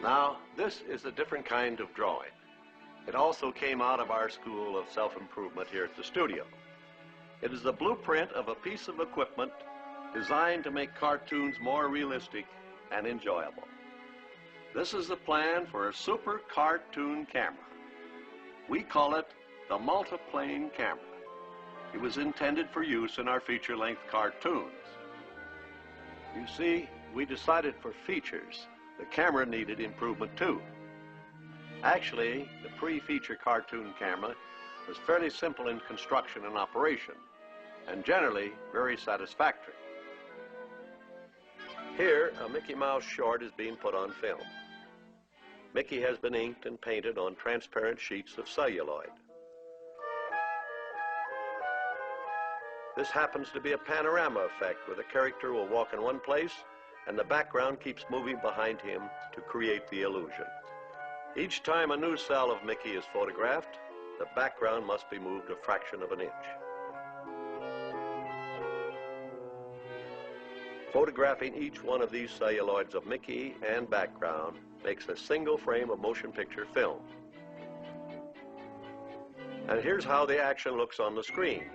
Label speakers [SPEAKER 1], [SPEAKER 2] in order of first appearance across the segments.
[SPEAKER 1] Now, this is a different kind of drawing. It also came out of our school of self-improvement here at the studio. It is the blueprint of a piece of equipment designed to make cartoons more realistic and enjoyable. This is the plan for a super cartoon camera. We call it the multiplane camera. It was intended for use in our feature-length cartoons. You see, we decided for features, the camera needed improvement too. Actually, the pre-feature cartoon camera was fairly simple in construction and operation, and generally very satisfactory. Here, a Mickey Mouse short is being put on film. Mickey has been inked and painted on transparent sheets of celluloid. This happens to be a panorama effect where the character will walk in one place and the background keeps moving behind him to create the illusion. Each time a new cell of Mickey is photographed, the background must be moved a fraction of an inch. Photographing each one of these celluloids of Mickey and background makes a single frame of motion picture film. And here's how the action looks on the screen.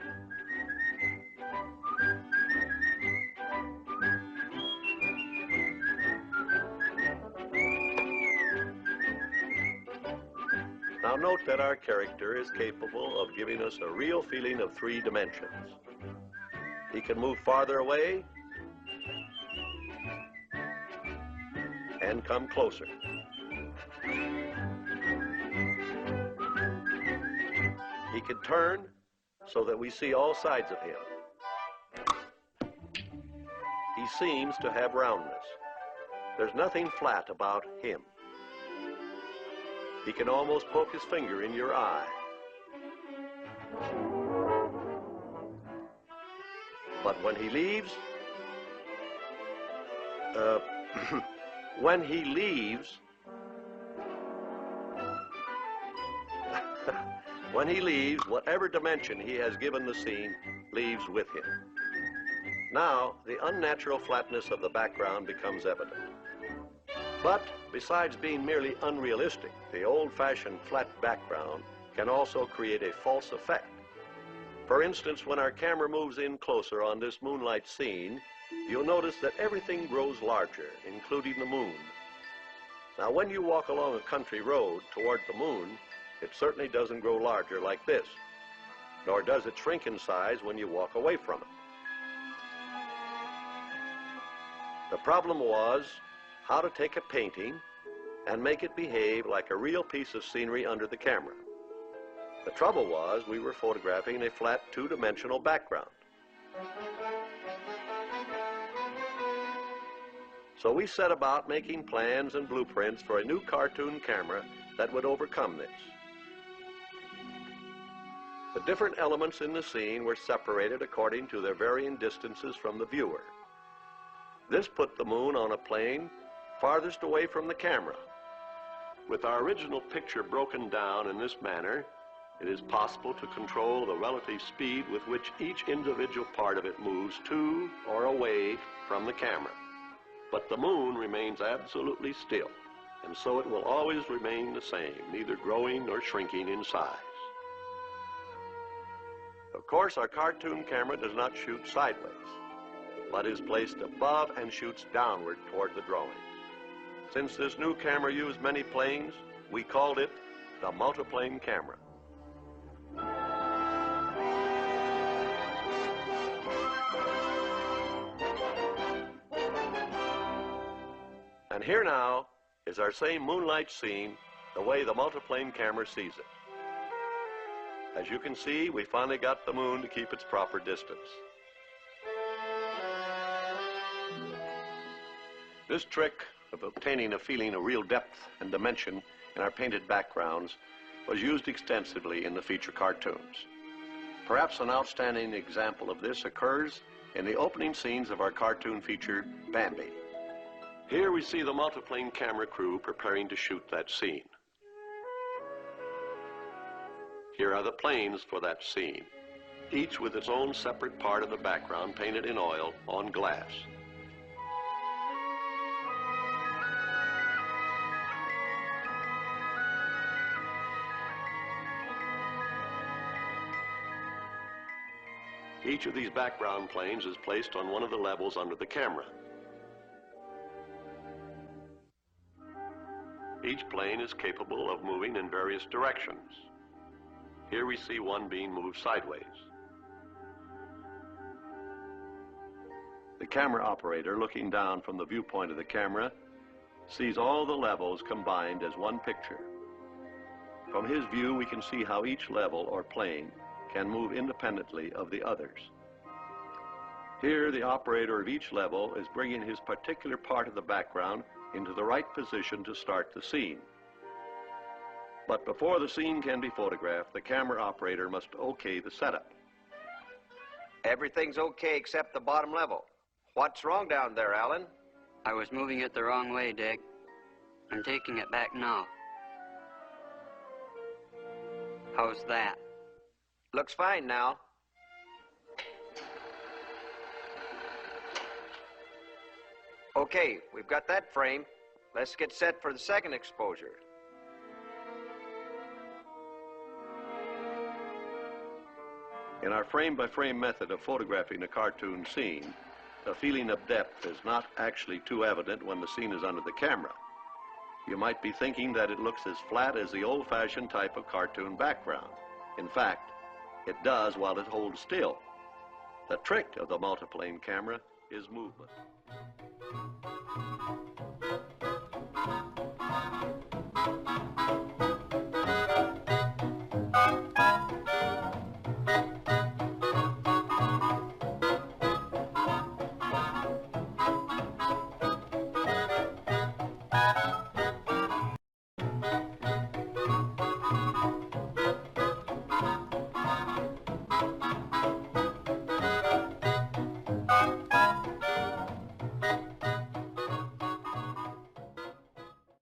[SPEAKER 1] Now note that our character is capable of giving us a real feeling of 3 dimensions. He can move farther away and come closer. He can turn so that we see all sides of him. He seems to have roundness. There's nothing flat about him. He can almost poke his finger in your eye. But when he leaves, when he leaves, whatever dimension he has given the scene leaves with him. Now, the unnatural flatness of the background becomes evident. But besides being merely unrealistic, the old-fashioned flat background can also create a false effect. For instance, when our camera moves in closer on this moonlight scene, you'll notice that everything grows larger, including the moon. Now, when you walk along a country road toward the moon, it certainly doesn't grow larger like this, nor does it shrink in size when you walk away from it. The problem was how to take a painting and make it behave like a real piece of scenery under the camera. The trouble was we were photographing a flat 2-dimensional background. So we set about making plans and blueprints for a new cartoon camera that would overcome this. The different elements in the scene were separated according to their varying distances from the viewer. This put the moon on a plane farthest away from the camera. With our original picture broken down in this manner, it is possible to control the relative speed with which each individual part of it moves to or away from the camera. But the moon remains absolutely still, and so it will always remain the same, neither growing nor shrinking in size. Of course, our cartoon camera does not shoot sideways, but is placed above and shoots downward toward the drawing. Since this new camera used many planes, we called it the multiplane camera. And here now is our same moonlight scene the way the multiplane camera sees it. As you can see, we finally got the moon to keep its proper distance. This trick of obtaining a feeling of real depth and dimension in our painted backgrounds was used extensively in the feature cartoons. Perhaps an outstanding example of this occurs in the opening scenes of our cartoon feature, Bambi. Here we see the multiplane camera crew preparing to shoot that scene. Here are the planes for that scene, each with its own separate part of the background painted in oil on glass. Each of these background planes is placed on one of the levels under the camera. Each plane is capable of moving in various directions. Here we see one being moved sideways. The camera operator, looking down from the viewpoint of the camera, sees all the levels combined as one picture. From his view, we can see how each level or plane can move independently of the others. Here, the operator of each level is bringing his particular part of the background into the right position to start the scene. But before the scene can be photographed, the camera operator must okay the setup.
[SPEAKER 2] Everything's okay except the bottom level. What's wrong down there, Alan?
[SPEAKER 3] I was moving it the wrong way, Dick. I'm taking it back now. How's that?
[SPEAKER 2] Looks fine now. Okay, we've got that frame. Let's get set for the second exposure.
[SPEAKER 1] In our frame-by-frame method of photographing a cartoon scene, a feeling of depth is not actually too evident when the scene is under the camera. You might be thinking that it looks as flat as the old-fashioned type of cartoon background. In fact, it does while it holds still. The trick of the multiplane camera is movement.